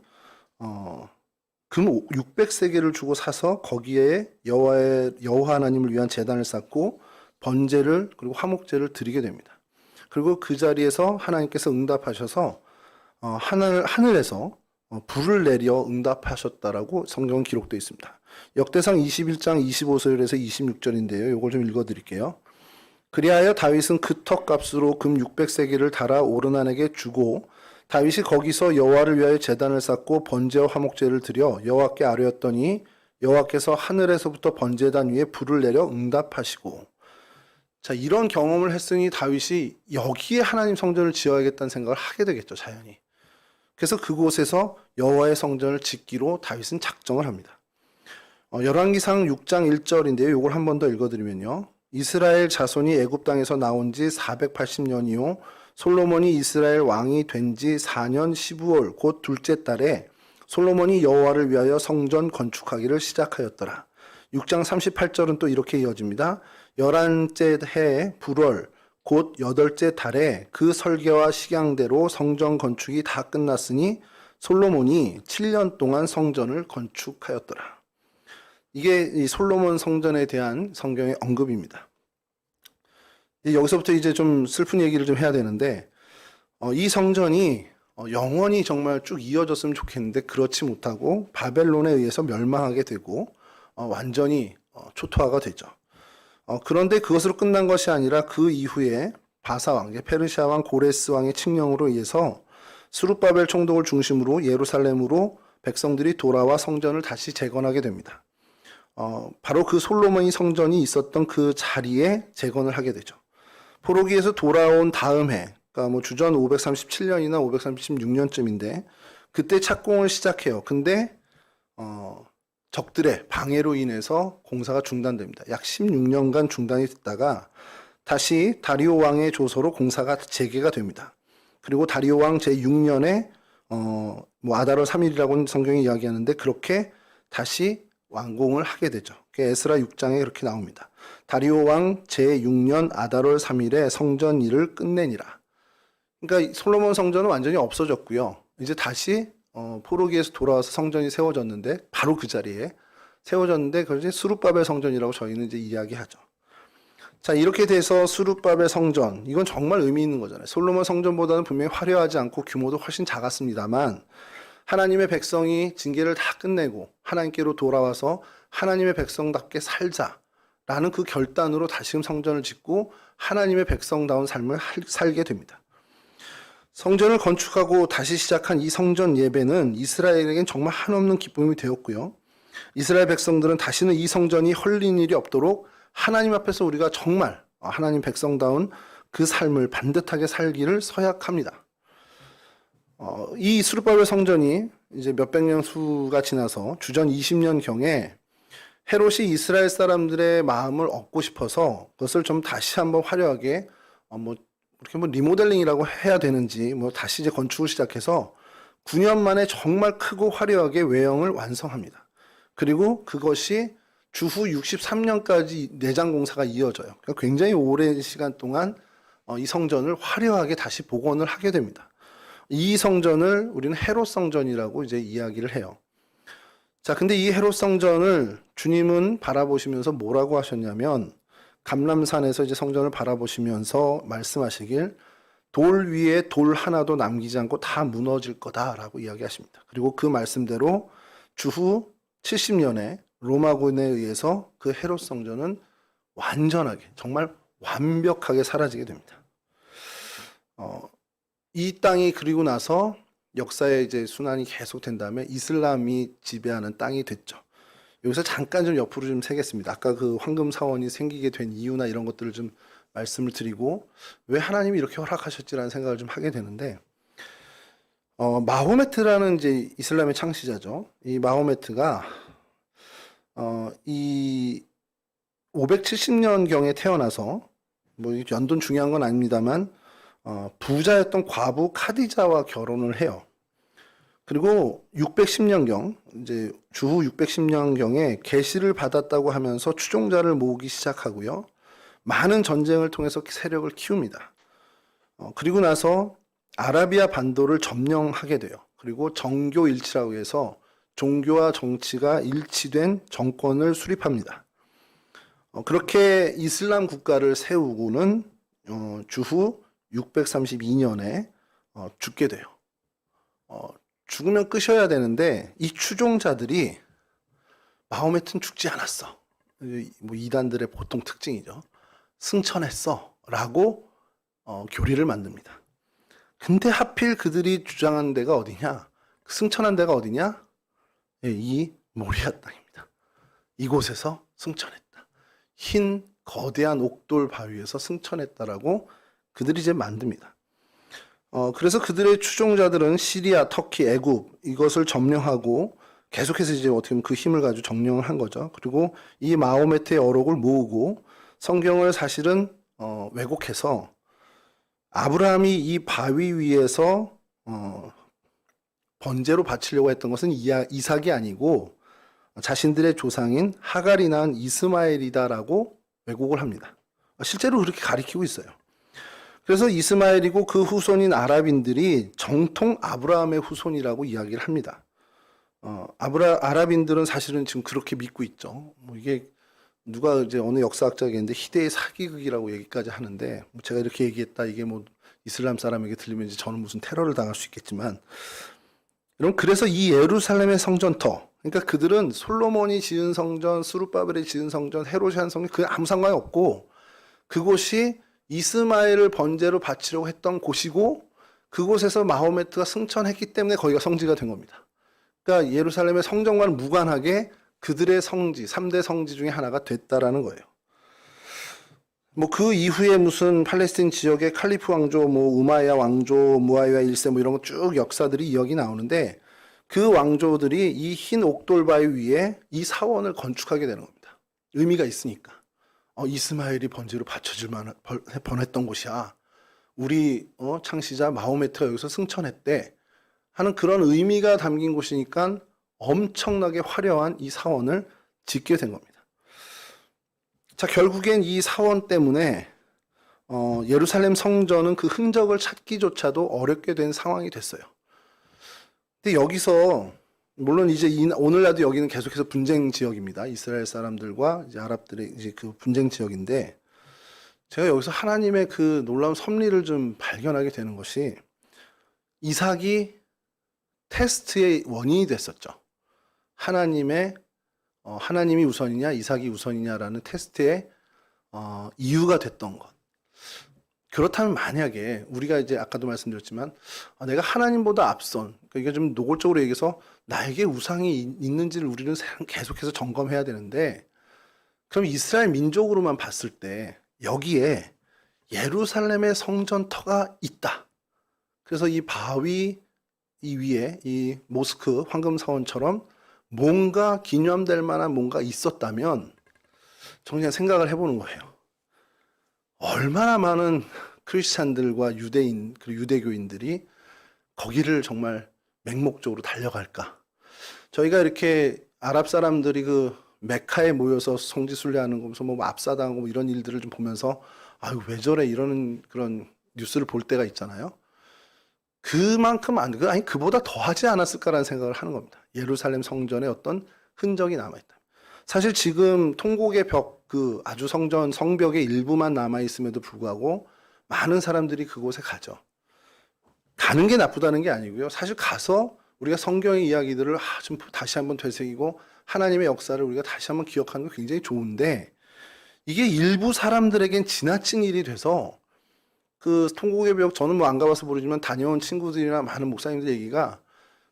금 600세겔을 주고 사서 거기에 여호와 하나님을 위한 제단을 쌓고 번제를 그리고 화목제를 드리게 됩니다. 그리고 그 자리에서 하나님께서 응답하셔서 하늘에서 불을 내려 응답하셨다라고 성경은 기록되어 있습니다. 역대상 21장 25절에서 26절인데요. 이걸 좀 읽어드릴게요. 그리하여 다윗은 그 턱값으로 금 600세겔을 달아 오르난에게 주고 다윗이 거기서 여호와를 위하여 제단을 쌓고 번제와 화목제를 드려 여호와께 아뢰었더니 여호와께서 하늘에서부터 번제단 위에 불을 내려 응답하시고. 자, 이런 경험을 했으니 다윗이 여기에 하나님 성전을 지어야겠다는 생각을 하게 되겠죠, 자연히. 그래서 그곳에서 여호와의 성전을 짓기로 다윗은 작정을 합니다. 열왕기상 6장 1절인데요. 이걸 한 번 더 읽어드리면요. 이스라엘 자손이 애굽 땅에서 나온 지 480년이요. 솔로몬이 이스라엘 왕이 된 지 4년 15월 곧 둘째 달에 솔로몬이 여호와를 위하여 성전 건축하기를 시작하였더라. 6장 38절은 또 이렇게 이어집니다. 11째 해 불월 곧 8째 달에 그 설계와 식양대로 성전 건축이 다 끝났으니 솔로몬이 7년 동안 성전을 건축하였더라. 이게 이 솔로몬 성전에 대한 성경의 언급입니다. 여기서부터 이제 좀 슬픈 얘기를 좀 해야 되는데, 이 성전이 영원히 정말 쭉 이어졌으면 좋겠는데 그렇지 못하고 바벨론에 의해서 멸망하게 되고 완전히 초토화가 되죠. 그런데 그것으로 끝난 것이 아니라 그 이후에 바사 왕, 페르시아 왕 고레스 왕의 칙령으로 의해서 스룹바벨 총독을 중심으로 예루살렘으로 백성들이 돌아와 성전을 다시 재건하게 됩니다. 바로 그 솔로몬이 성전이 있었던 그 자리에 재건을 하게 되죠. 포로기에서 돌아온 다음 해, 그러니까 뭐 주전 537년이나 536년쯤인데 그때 착공을 시작해요. 근데 적들의 방해로 인해서 공사가 중단됩니다. 약 16년간 중단이 됐다가 다시 다리오 왕의 조서로 공사가 재개가 됩니다. 그리고 다리오 왕 제6년에 뭐 아달월 3일이라고 성경이 이야기하는데 그렇게 다시 완공을 하게 되죠. 에스라 6장에 그렇게 나옵니다. 다리오 왕 제6년 아달월 3일에 성전 일을 끝내니라. 그러니까 솔로몬 성전은 완전히 없어졌고요. 이제 다시 포로기에서 돌아와서 성전이 세워졌는데 바로 그 자리에 세워졌는데 그걸 이제 스룹바벨 성전이라고 저희는 이제 이야기하죠. 자, 이렇게 돼서 스룹바벨 성전, 이건 정말 의미 있는 거잖아요. 솔로몬 성전보다는 분명히 화려하지 않고 규모도 훨씬 작았습니다만 하나님의 백성이 징계를 다 끝내고 하나님께로 돌아와서 하나님의 백성답게 살자라는 그 결단으로 다시금 성전을 짓고 하나님의 백성다운 삶을 살게 됩니다. 성전을 건축하고 다시 시작한 이 성전 예배는 이스라엘에겐 정말 한없는 기쁨이 되었고요. 이스라엘 백성들은 다시는 이 성전이 헐린 일이 없도록 하나님 앞에서 우리가 정말 하나님 백성다운 그 삶을 반듯하게 살기를 서약합니다. 이 스룹바벨 성전이 이제 몇백 년 수가 지나서 주전 20년 경에 헤롯이 이스라엘 사람들의 마음을 얻고 싶어서 그것을 좀 다시 한번 화려하게 이렇게 리모델링이라고 해야 되는지 다시 이제 건축을 시작해서 9년 만에 정말 크고 화려하게 외형을 완성합니다. 그리고 그것이 주후 63년까지 내장 공사가 이어져요. 그러니까 굉장히 오랜 시간 동안 이 성전을 화려하게 다시 복원을 하게 됩니다. 이 성전을 우리는 헤롯 성전이라고 이제 이야기를 해요. 자, 근데 이 헤롯 성전을 주님은 바라보시면서 뭐라고 하셨냐면 감람산에서 이제 성전을 바라보시면서 말씀하시길 돌 위에 돌 하나도 남기지 않고 다 무너질 거다라고 이야기하십니다. 그리고 그 말씀대로 주후 70년에 로마군에 의해서 그 헤롯 성전은 완전하게 정말 완벽하게 사라지게 됩니다. 이 땅이 그리고 나서 역사의 이제 순환이 계속된 다음에 이슬람이 지배하는 땅이 됐죠. 여기서 잠깐 좀 옆으로 좀 세겠습니다. 아까 그 황금 사원이 생기게 된 이유나 이런 것들을 좀 말씀을 드리고 왜 하나님이 이렇게 허락하셨지라는 생각을 좀 하게 되는데 마호메트라는 이제 이슬람의 창시자죠. 이 마호메트가 이 570년경에 태어나서 연도는 중요한 건 아닙니다만 부자였던 과부 카디자와 결혼을 해요. 그리고 610년경 이제 주후 610년경에 계시를 받았다고 하면서 추종자를 모으기 시작하고요. 많은 전쟁을 통해서 세력을 키웁니다. 그리고 나서 아라비아 반도를 점령하게 돼요. 그리고 정교일치라고 해서 종교와 정치가 일치된 정권을 수립합니다. 그렇게 이슬람 국가를 세우고는 주후 632년에 죽게 돼요. 죽으면 끄셔야 되는데 이 추종자들이 마호메트는 죽지 않았어. 이단들의 보통 특징이죠. 승천했어 라고 교리를 만듭니다. 근데 하필 그들이 주장한 데가 어디냐? 승천한 데가 어디냐? 이 모리아 땅입니다. 이곳에서 승천했다. 흰 거대한 옥돌 바위에서 승천했다라고 그들이 이제 만듭니다. 그래서 그들의 추종자들은 시리아, 터키, 애굽 이것을 점령하고 계속해서 이제 어떻게 보면 그 힘을 가지고 점령을 한 거죠. 그리고 이 마호메트의 어록을 모으고 성경을 사실은 왜곡해서 아브라함이 이 바위 위에서 번제로 바치려고 했던 것은 이삭이 아니고 자신들의 조상인 하갈이 낳은 이스마엘이다라고 왜곡을 합니다. 실제로 그렇게 가리키고 있어요. 그래서 이스마엘이고 그 후손인 아랍인들이 정통 아브라함의 후손이라고 이야기를 합니다. 아랍인들은 사실은 지금 그렇게 믿고 있죠. 이게 누가 이제 어느 역사학자가 있는데 희대의 사기극이라고 얘기까지 하는데 제가 이렇게 얘기했다 이게 이슬람 사람에게 들리면 이제 저는 무슨 테러를 당할 수 있겠지만 여러분 그래서 이 예루살렘의 성전터 그러니까 그들은 솔로몬이 지은 성전, 스룹바벨이 지은 성전, 헤롯이 한 성전 그 아무 상관이 없고 그곳이 이스마엘을 번제로 바치려고 했던 곳이고 그곳에서 마호메트가 승천했기 때문에 거기가 성지가 된 겁니다. 그러니까 예루살렘의 성전과는 무관하게 그들의 성지, 3대 성지 중에 하나가 됐다라는 거예요. 그 이후에 무슨 팔레스틴 지역의 칼리프 왕조, 우마이야 왕조, 무아위야 1세 이런 거 쭉 역사들이 이야기 나오는데 그 왕조들이 이 흰 옥돌바위 위에 이 사원을 건축하게 되는 겁니다. 의미가 있으니까. 이스마엘이 번제로 바쳐질 뻔했던 곳이야. 우리 창시자 마호메트가 여기서 승천했대 하는 그런 의미가 담긴 곳이니까 엄청나게 화려한 이 사원을 짓게 된 겁니다. 자, 결국엔 이 사원 때문에 예루살렘 성전은 그 흔적을 찾기조차도 어렵게 된 상황이 됐어요. 근데 여기서 물론 이제 오늘날도 여기는 계속해서 분쟁 지역입니다. 이스라엘 사람들과 이제 아랍들의 이제 그 분쟁 지역인데 제가 여기서 하나님의 그 놀라운 섭리를 좀 발견하게 되는 것이 이삭이 테스트의 원인이 됐었죠. 하나님이 우선이냐 이삭이 우선이냐라는 테스트의 이유가 됐던 것. 그렇다면 만약에 우리가 이제 아까도 말씀드렸지만 내가 하나님보다 앞선, 그러니까 이게 좀 노골적으로 얘기해서 나에게 우상이 있는지를 우리는 계속해서 점검해야 되는데, 그럼 이스라엘 민족으로만 봤을 때 여기에 예루살렘의 성전터가 있다. 그래서 이 바위 이 위에 이 모스크 황금사원처럼 뭔가 기념될 만한 뭔가 있었다면 그냥 생각을 해보는 거예요. 얼마나 많은 크리스찬들과 유대인 그리고 유대교인들이 거기를 정말 맹목적으로 달려갈까? 저희가 이렇게 아랍 사람들이 그 메카에 모여서 성지순례하는 거면서 뭐 압사당하고 뭐 이런 일들을 좀 보면서 아유 왜 저래 이러는 그런 뉴스를 볼 때가 있잖아요. 그만큼 아니 그보다 더 하지 않았을까라는 생각을 하는 겁니다. 예루살렘 성전에 어떤 흔적이 남아있다. 사실 지금 통곡의 벽, 그 아주 성벽의 일부만 남아있음에도 불구하고 많은 사람들이 그곳에 가죠. 가는 게 나쁘다는 게 아니고요. 사실 가서 우리가 성경의 이야기들을 좀 다시 한번 되새기고 하나님의 역사를 우리가 다시 한번 기억하는 게 굉장히 좋은데, 이게 일부 사람들에겐 지나친 일이 돼서 그 통곡의 벽, 저는 뭐 안 가봐서 모르지만 다녀온 친구들이나 많은 목사님들 얘기가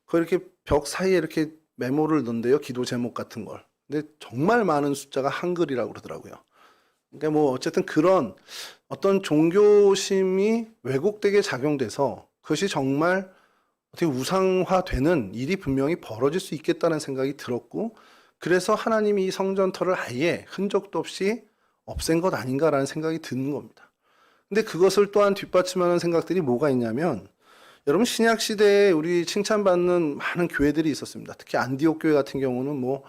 그 이렇게 벽 사이에 이렇게 메모를 넣는데요. 기도 제목 같은 걸. 근데 정말 많은 숫자가 한글이라고 그러더라고요. 그러니까 뭐 어쨌든 그런 어떤 종교심이 왜곡되게 작용돼서 그것이 정말 어떻게 우상화되는 일이 분명히 벌어질 수 있겠다는 생각이 들었고, 그래서 하나님이 이 성전터를 아예 흔적도 없이 없앤 것 아닌가라는 생각이 드는 겁니다. 근데 그것을 또한 뒷받침하는 생각들이 뭐가 있냐면, 여러분 신약 시대에 우리 칭찬받는 많은 교회들이 있었습니다. 특히 안디옥 교회 같은 경우는 뭐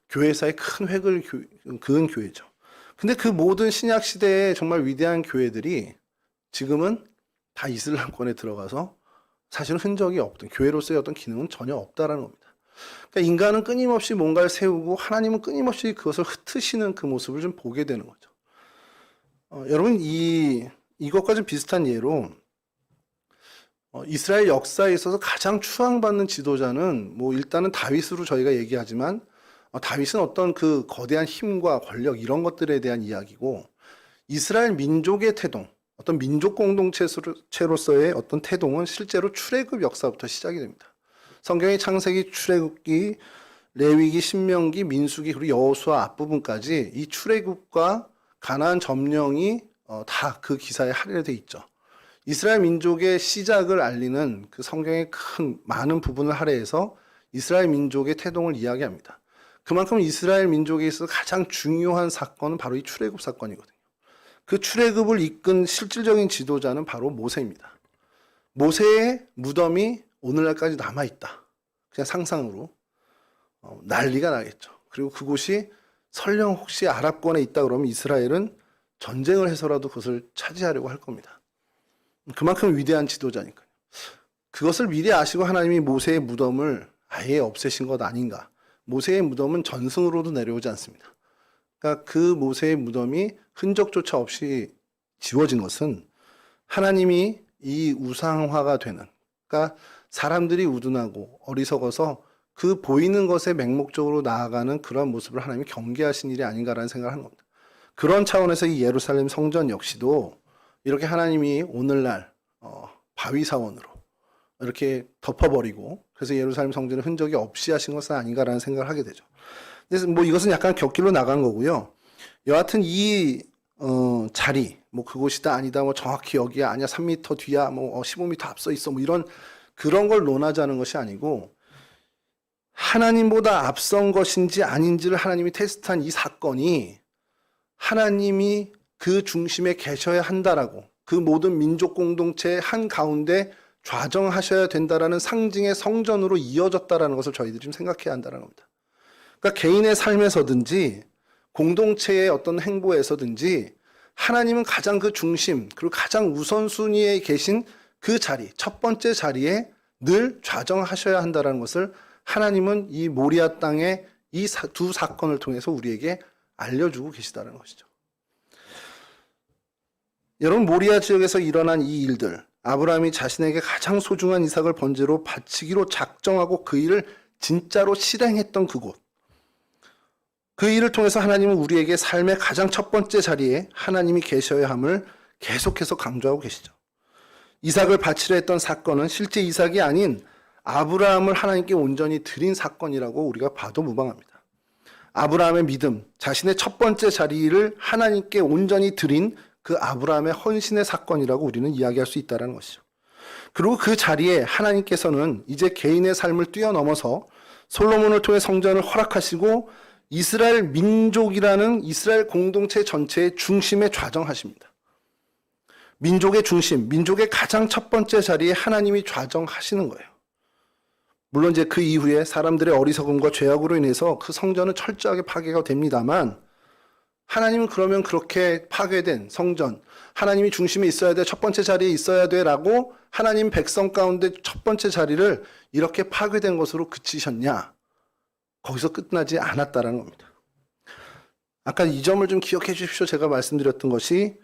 교회사의 큰 획을 그은 교회죠. 근데 그 모든 신약 시대의 정말 위대한 교회들이 지금은 다 이슬람권에 들어가서 사실은 흔적이 없던, 교회로서의 어떤 기능은 전혀 없다라는 겁니다. 그러니까 인간은 끊임없이 뭔가를 세우고 하나님은 끊임없이 그것을 흩으시는 그 모습을 좀 보게 되는 거죠. 여러분 이것과 좀 비슷한 예로 이스라엘 역사에 있어서 가장 추앙받는 지도자는 뭐 일단은 다윗으로 저희가 얘기하지만, 다윗은 어떤 그 거대한 힘과 권력 이런 것들에 대한 이야기고, 이스라엘 민족의 태동, 어떤 민족 공동체로서의 어떤 태동은 실제로 출애굽 역사부터 시작이 됩니다. 성경의 창세기, 출애굽기, 레위기, 신명기, 민수기 그리고 여호수아 앞부분까지 이 출애굽과 가나안 점령이 다 그 기사에 할애되어 있죠. 이스라엘 민족의 시작을 알리는 그 성경의 많은 부분을 할애해서 이스라엘 민족의 태동을 이야기합니다. 그만큼 이스라엘 민족에 있어서 가장 중요한 사건은 바로 이 출애굽 사건이거든요. 그 출애굽을 이끈 실질적인 지도자는 바로 모세입니다. 모세의 무덤이 오늘날까지 남아있다. 그냥 상상으로 난리가 나겠죠. 그리고 그곳이 설령 혹시 아랍권에 있다 그러면 이스라엘은 전쟁을 해서라도 그것을 차지하려고 할 겁니다. 그만큼 위대한 지도자니까요. 그것을 미리 아시고 하나님이 모세의 무덤을 아예 없애신 것 아닌가. 모세의 무덤은 전승으로도 내려오지 않습니다. 그러니까 그 모세의 무덤이 흔적조차 없이 지워진 것은 하나님이 이 우상화가 되는, 그러니까 사람들이 우둔하고 어리석어서 그 보이는 것에 맹목적으로 나아가는 그런 모습을 하나님이 경계하신 일이 아닌가라는 생각을 하는 겁니다. 그런 차원에서 이 예루살렘 성전 역시도 이렇게 하나님이 오늘날 바위사원으로 이렇게 덮어버리고, 그래서 예루살렘 성전의 흔적이 없이 하신 것은 아닌가라는 생각을 하게 되죠. 그래서 뭐 이것은 약간 곁길로 나간 거고요. 여하튼 이 자리, 뭐 그곳이다 아니다, 뭐 정확히 여기야 아니야 3m 뒤야, 뭐 15m 앞서 있어, 뭐 그런 걸 논하자는 것이 아니고, 하나님보다 앞선 것인지 아닌지를 하나님이 테스트한 이 사건이 하나님이 그 중심에 계셔야 한다라고, 그 모든 민족 공동체의 한 가운데 좌정하셔야 된다라는 상징의 성전으로 이어졌다라는 것을 저희들이 좀 생각해야 한다는 겁니다. 그러니까 개인의 삶에서든지 공동체의 어떤 행보에서든지 하나님은 가장 그 중심, 그리고 가장 우선순위에 계신 그 자리, 첫 번째 자리에 늘 좌정하셔야 한다는 것을 하나님은 이 모리아 땅의 이 두 사건을 통해서 우리에게 알려주고 계시다는 것이죠. 여러분, 모리아 지역에서 일어난 이 일들, 아브라함이 자신에게 가장 소중한 이삭을 번제로 바치기로 작정하고 그 일을 진짜로 실행했던 그곳, 그 일을 통해서 하나님은 우리에게 삶의 가장 첫 번째 자리에 하나님이 계셔야 함을 계속해서 강조하고 계시죠. 이삭을 바치려 했던 사건은 실제 이삭이 아닌 아브라함을 하나님께 온전히 드린 사건이라고 우리가 봐도 무방합니다. 아브라함의 믿음, 자신의 첫 번째 자리를 하나님께 온전히 드린 그 아브라함의 헌신의 사건이라고 우리는 이야기할 수 있다는 것이죠. 그리고 그 자리에 하나님께서는 이제 개인의 삶을 뛰어넘어서 솔로몬을 통해 성전을 허락하시고 이스라엘 민족이라는 이스라엘 공동체 전체의 중심에 좌정하십니다. 민족의 중심, 민족의 가장 첫 번째 자리에 하나님이 좌정하시는 거예요. 물론 이제 그 이후에 사람들의 어리석음과 죄악으로 인해서 그 성전은 철저하게 파괴가 됩니다만, 하나님은 그러면 그렇게 파괴된 성전, 하나님이 중심에 있어야 돼, 첫 번째 자리에 있어야 돼라고 하나님 백성 가운데 첫 번째 자리를 이렇게 파괴된 것으로 그치셨냐? 거기서 끝나지 않았다라는 겁니다. 아까 이 점을 좀 기억해 주십시오. 제가 말씀드렸던 것이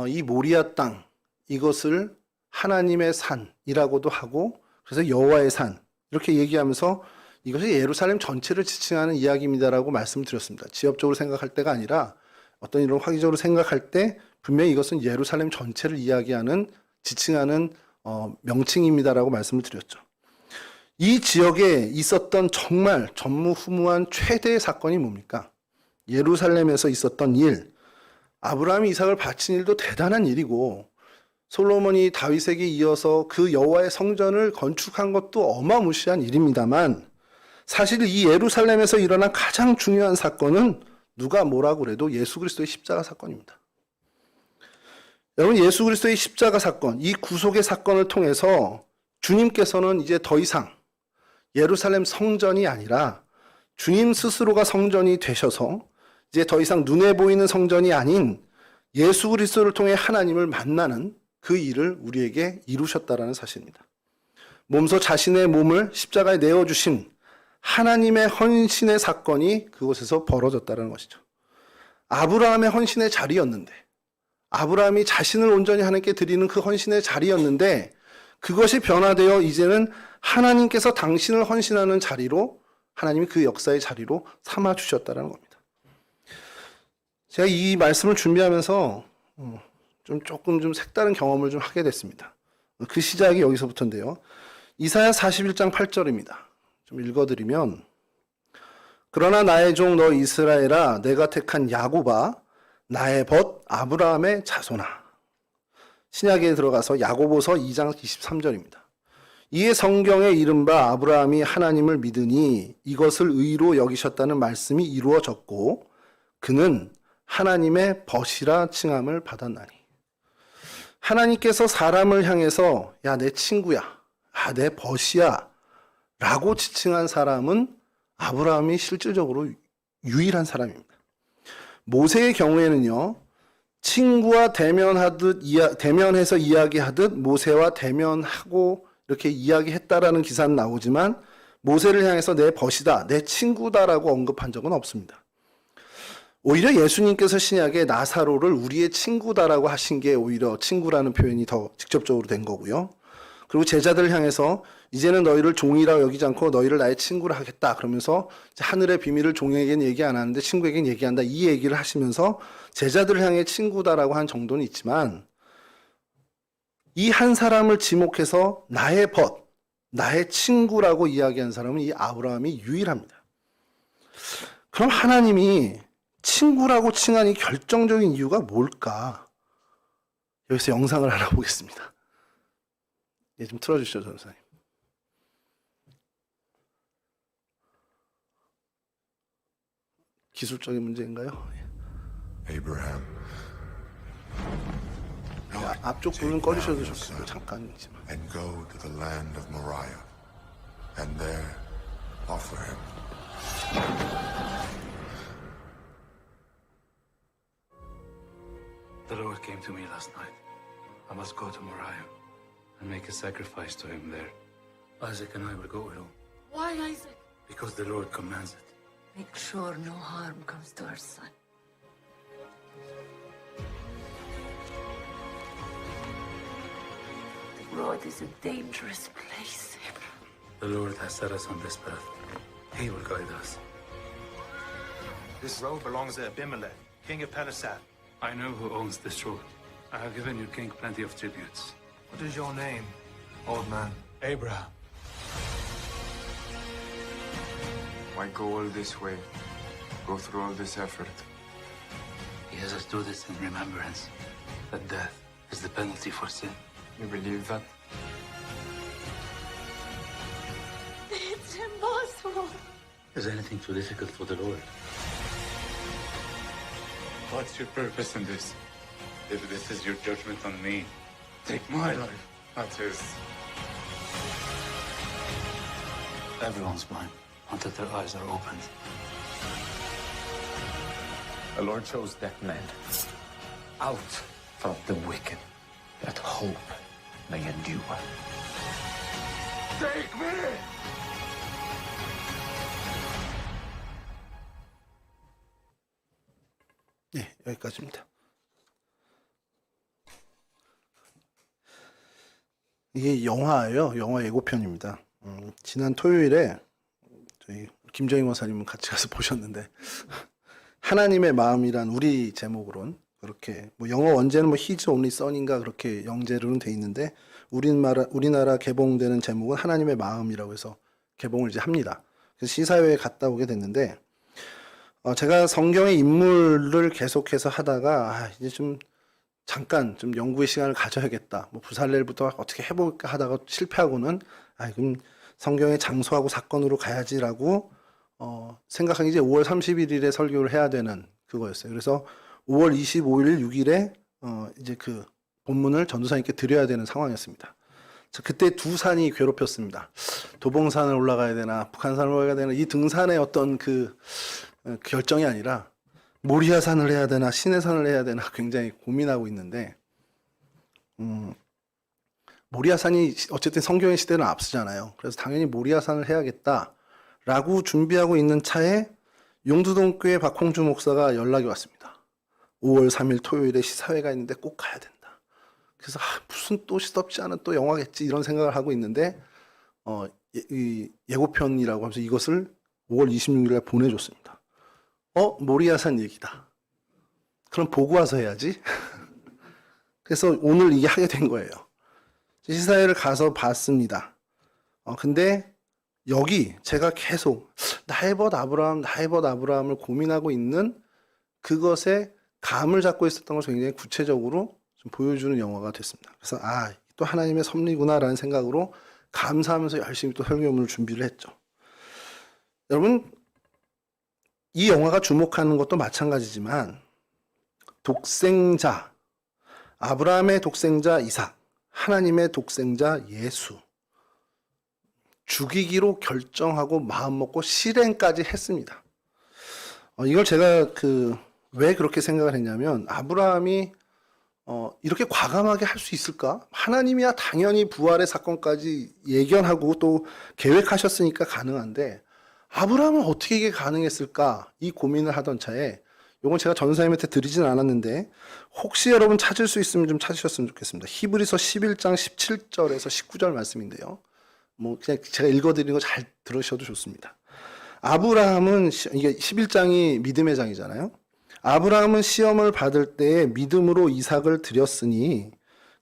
이 모리아 땅, 이것을 하나님의 산이라고도 하고, 그래서 여호와의 산 이렇게 얘기하면서 이것이 예루살렘 전체를 지칭하는 이야기입니다라고 말씀드렸습니다. 지역적으로 생각할 때가 아니라 어떤 이런 화기적으로 생각할 때 분명히 이것은 예루살렘 전체를 이야기하는, 지칭하는 명칭입니다라고 말씀을 드렸죠. 이 지역에 있었던 정말 전무후무한 최대의 사건이 뭡니까? 예루살렘에서 있었던 일, 아브라함이 이삭을 바친 일도 대단한 일이고, 솔로몬이 다윗에게 이어서 그 여호와의 성전을 건축한 것도 어마무시한 일입니다만, 사실 이 예루살렘에서 일어난 가장 중요한 사건은 누가 뭐라고 그래도 예수 그리스도의 십자가 사건입니다. 여러분, 예수 그리스도의 십자가 사건, 이 구속의 사건을 통해서 주님께서는 이제 더 이상 예루살렘 성전이 아니라 주님 스스로가 성전이 되셔서 이제 더 이상 눈에 보이는 성전이 아닌 예수 그리스도를 통해 하나님을 만나는 그 일을 우리에게 이루셨다라는 사실입니다. 몸소 자신의 몸을 십자가에 내어주신 하나님의 헌신의 사건이 그곳에서 벌어졌다는 것이죠. 아브라함의 헌신의 자리였는데, 아브라함이 자신을 온전히 하나님께 드리는 그 헌신의 자리였는데, 그것이 변화되어 이제는 하나님께서 당신을 헌신하는 자리로, 하나님이 그 역사의 자리로 삼아 주셨다는 겁니다. 제가 이 말씀을 준비하면서 조금 좀 색다른 경험을 좀 하게 됐습니다. 그 시작이 여기서부터인데요. 이사야 41장 8절입니다. 좀 읽어드리면, 그러나 나의 종 너 이스라엘아, 내가 택한 야곱아, 나의 벗 아브라함의 자손아. 신약에 들어가서 야고보서 2장 23절입니다. 이에 성경에 이른바 아브라함이 하나님을 믿으니 이것을 의로 여기셨다는 말씀이 이루어졌고, 그는 하나님의 벗이라 칭함을 받았나니. 하나님께서 사람을 향해서 야, 내 친구야, 내 벗이야 라고 지칭한 사람은 아브라함이 실질적으로 유일한 사람입니다. 모세의 경우에는요, 친구와 대면해서 이야기하듯 모세와 대면하고 이렇게 이야기했다라는 기사는 나오지만, 모세를 향해서 내 벗이다, 내 친구다라고 언급한 적은 없습니다. 오히려 예수님께서 신약에 나사로를 우리의 친구다라고 하신 게 오히려 친구라는 표현이 더 직접적으로 된 거고요. 그리고 제자들을 향해서 이제는 너희를 종이라고 여기지 않고 너희를 나의 친구라 하겠다 그러면서 하늘의 비밀을 종에게는 얘기 안 하는데 친구에게는 얘기한다, 이 얘기를 하시면서 제자들을 향해 친구다라고 한 정도는 있지만, 이 한 사람을 지목해서 나의 벗, 나의 친구라고 이야기한 사람은 이 아브라함이 유일합니다. 그럼 하나님이 친구라고 칭한 이 결정적인 이유가 뭘까? 여기서 영상을 하나 보겠습니다. 좀 틀어주시죠, 전사님. 기술적인 문제인가요? Abraham. 앞쪽 부분 꺼주셔도 좋겠어요. 잠깐이지만. And go to the land of Moriah, and there offer him. The Lord came to me last night. I must go to Moriah and make a sacrifice to him there. Isaac and I will go alone Why, Isaac? because the Lord commands it. Make sure no harm comes to our son. The road is a dangerous place, Abraham. The Lord has set us on this path. He will guide us. This road belongs to Abimelech, king of Penasat. I know who owns this road. I have given your king plenty of tributes. What is your name, old man? Abraham. Why go all this way? Go through all this effort? He has us do this in remembrance that death is the penalty for sin. You believe that? It's impossible. Is anything too difficult for the Lord? What's your purpose in this? If this is your judgment on me, take my life, not his. Everyone's blind until their eyes are opened. The Lord chose that man out from the wicked, that hope may endure. Take me! 네, 여기까지입니다. 이게 영화예요. 영화 예고편입니다. 지난 토요일에 저희 김정인 원사님은 같이 가서 보셨는데 하나님의 마음이란 우리 제목으론 그렇게 뭐 영어 원제는 뭐 His Only Son인가 그렇게 영재로는 돼 있는데 우리나라 개봉되는 제목은 하나님의 마음이라고 해서 개봉을 이제 합니다. 그래서 시사회에 갔다 오게 됐는데 제가 성경의 인물을 계속해서 하다가 이제 좀 잠깐 좀 연구의 시간을 가져야겠다. 뭐 부살렐부터 어떻게 해볼까 하다가 실패하고는 그럼 성경의 장소하고 사건으로 가야지라고 생각한 게 이제 5월 31일에 설교를 해야 되는 그거였어요. 그래서 5월 25일, 6일에 이제 그 본문을 전도사님께 드려야 되는 상황이었습니다. 그때 두 산이 괴롭혔습니다. 도봉산을 올라가야 되나, 북한산을 올라가야 되나, 이 등산의 어떤 그 결정이 아니라 모리아산을 해야 되나, 시내산을 해야 되나 굉장히 고민하고 있는데, 모리아산이 어쨌든 성경의 시대는 앞서잖아요. 그래서 당연히 모리아산을 해야겠다라고 준비하고 있는 차에 용두동교회 박홍주 목사가 연락이 왔습니다. 5월 3일 토요일에 시사회가 있는데 꼭 가야 된다. 그래서 무슨 또 시덥지 않은 또 영화겠지 이런 생각을 하고 있는데 이 예고편이라고 하면서 이것을 5월 26일에 보내줬습니다. 모리아산 얘기다. 그럼 보고 와서 해야지. 그래서 오늘 이게 하게 된 거예요. 시사회를 가서 봤습니다. 근데 여기 제가 계속 나의 벗 아브라함을 고민하고 있는 그것에 감을 잡고 있었던 것을 굉장히 구체적으로 좀 보여주는 영화가 됐습니다. 그래서 또 하나님의 섭리구나라는 생각으로 감사하면서 열심히 또 설교문을 준비를 했죠. 여러분, 이 영화가 주목하는 것도 마찬가지지만 독생자, 아브라함의 독생자 이삭, 하나님의 독생자 예수, 죽이기로 결정하고 마음먹고 실행까지 했습니다. 이걸 제가 왜 그렇게 생각을 했냐면 아브라함이 이렇게 과감하게 할 수 있을까? 하나님이야 당연히 부활의 사건까지 예견하고 또 계획하셨으니까 가능한데 아브라함은 어떻게 이게 가능했을까? 이 고민을 하던 차에 이건 제가 전사님한테 드리진 않았는데 혹시 여러분 찾을 수 있으면 좀 찾으셨으면 좋겠습니다. 히브리서 11장 17절에서 19절 말씀인데요. 뭐 그냥 제가 읽어드리는 거 잘 들으셔도 좋습니다. 아브라함은 이게 11장이 믿음의 장이잖아요. 아브라함은 시험을 받을 때에 믿음으로 이삭을 드렸으니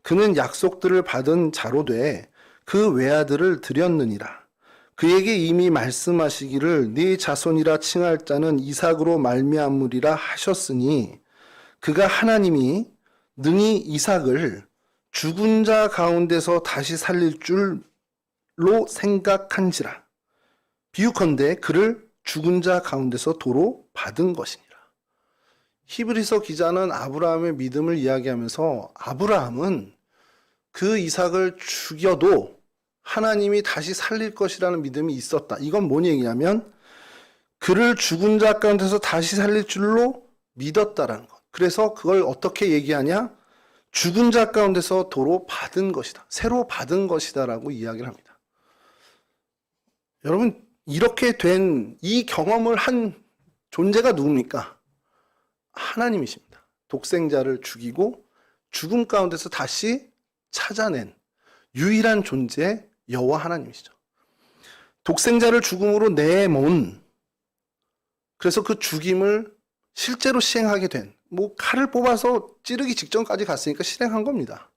그는 약속들을 받은 자로 돼 그 외아들을 드렸느니라. 그에게 이미 말씀하시기를 네 자손이라 칭할 자는 이삭으로 말미암으리라 하셨으니 그가 하나님이 능히 이삭을 죽은 자 가운데서 다시 살릴 줄로 생각한지라. 비유컨대 그를 죽은 자 가운데서 도로 받은 것이니라. 히브리서 기자는 아브라함의 믿음을 이야기하면서 아브라함은 그 이삭을 죽여도 하나님이 다시 살릴 것이라는 믿음이 있었다. 이건 뭔 얘기냐면 그를 죽은 자 가운데서 다시 살릴 줄로 믿었다라는 것. 그래서 그걸 어떻게 얘기하냐? 죽은 자 가운데서 도로 받은 것이다. 새로 받은 것이다라고 이야기를 합니다. 여러분, 이렇게 된 이 경험을 한 존재가 누굽니까? 하나님이십니다. 독생자를 죽이고 죽음 가운데서 다시 찾아낸 유일한 존재 여호와 하나님이시죠. 독생자를 죽음으로 내몬, 그래서 그 죽임을 실제로 시행하게 된, 칼을 뽑아서 찌르기 직전까지 갔으니까 실행한 겁니다.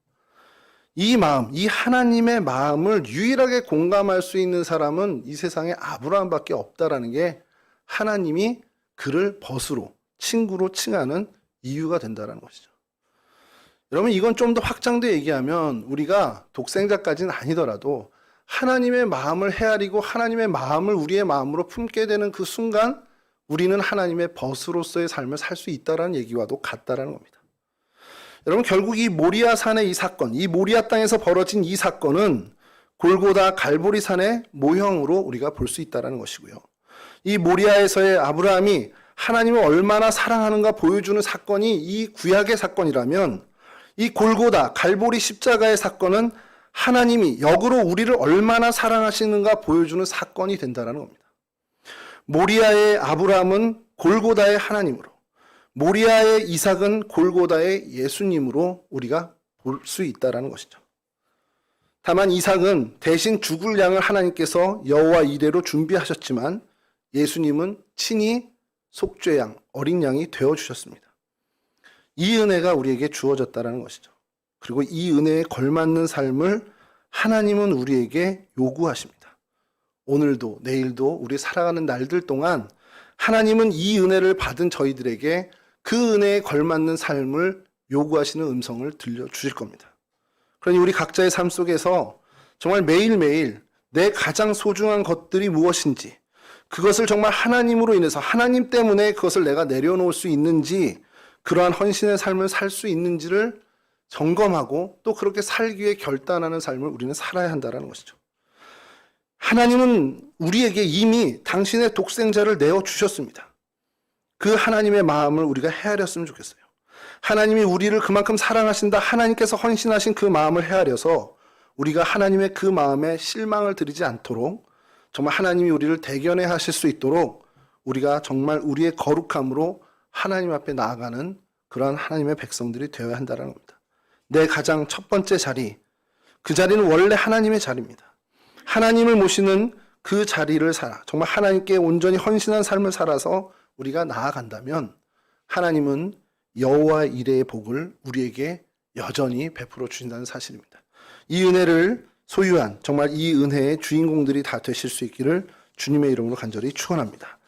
이 마음, 이 하나님의 마음을 유일하게 공감할 수 있는 사람은 이 세상에 아브라함밖에 없다라는 게 하나님이 그를 벗으로, 친구로 칭하는 이유가 된다는 것이죠. 여러분, 이건 좀 더 확장돼 얘기하면 우리가 독생자까지는 아니더라도 하나님의 마음을 헤아리고 하나님의 마음을 우리의 마음으로 품게 되는 그 순간 우리는 하나님의 벗으로서의 삶을 살 수 있다는 얘기와도 같다라는 겁니다. 여러분, 결국 이 모리아 산의 이 사건, 이 모리아 땅에서 벌어진 이 사건은 골고다 갈보리 산의 모형으로 우리가 볼 수 있다는 것이고요. 이 모리아에서의 아브라함이 하나님을 얼마나 사랑하는가 보여주는 사건이 이 구약의 사건이라면, 이 골고다 갈보리 십자가의 사건은 하나님이 역으로 우리를 얼마나 사랑하시는가 보여주는 사건이 된다는 겁니다. 모리아의 아브라함은 골고다의 하나님으로, 모리아의 이삭은 골고다의 예수님으로 우리가 볼 수 있다는 것이죠. 다만 이삭은 대신 죽을 양을 하나님께서 여호와 이레로 준비하셨지만 예수님은 친히 속죄양, 어린 양이 되어주셨습니다. 이 은혜가 우리에게 주어졌다는 것이죠. 그리고 이 은혜에 걸맞는 삶을 하나님은 우리에게 요구하십니다. 오늘도 내일도 우리 살아가는 날들 동안 하나님은 이 은혜를 받은 저희들에게 그 은혜에 걸맞는 삶을 요구하시는 음성을 들려주실 겁니다. 그러니 우리 각자의 삶 속에서 정말 매일매일 내 가장 소중한 것들이 무엇인지, 그것을 정말 하나님으로 인해서 하나님 때문에 그것을 내가 내려놓을 수 있는지, 그러한 헌신의 삶을 살 수 있는지를 점검하고 또 그렇게 살기 위해 결단하는 삶을 우리는 살아야 한다는 것이죠. 하나님은 우리에게 이미 당신의 독생자를 내어주셨습니다. 그 하나님의 마음을 우리가 헤아렸으면 좋겠어요. 하나님이 우리를 그만큼 사랑하신다, 하나님께서 헌신하신 그 마음을 헤아려서 우리가 하나님의 그 마음에 실망을 드리지 않도록, 정말 하나님이 우리를 대견해 하실 수 있도록 우리가 정말 우리의 거룩함으로 하나님 앞에 나아가는 그러한 하나님의 백성들이 되어야 한다는 겁니다. 내 가장 첫 번째 자리, 그 자리는 원래 하나님의 자리입니다. 하나님을 모시는 그 자리를 살아, 정말 하나님께 온전히 헌신한 삶을 살아서 우리가 나아간다면 하나님은 여호와 이레의 복을 우리에게 여전히 베풀어 주신다는 사실입니다. 이 은혜를 소유한, 정말 이 은혜의 주인공들이 다 되실 수 있기를 주님의 이름으로 간절히 축원합니다.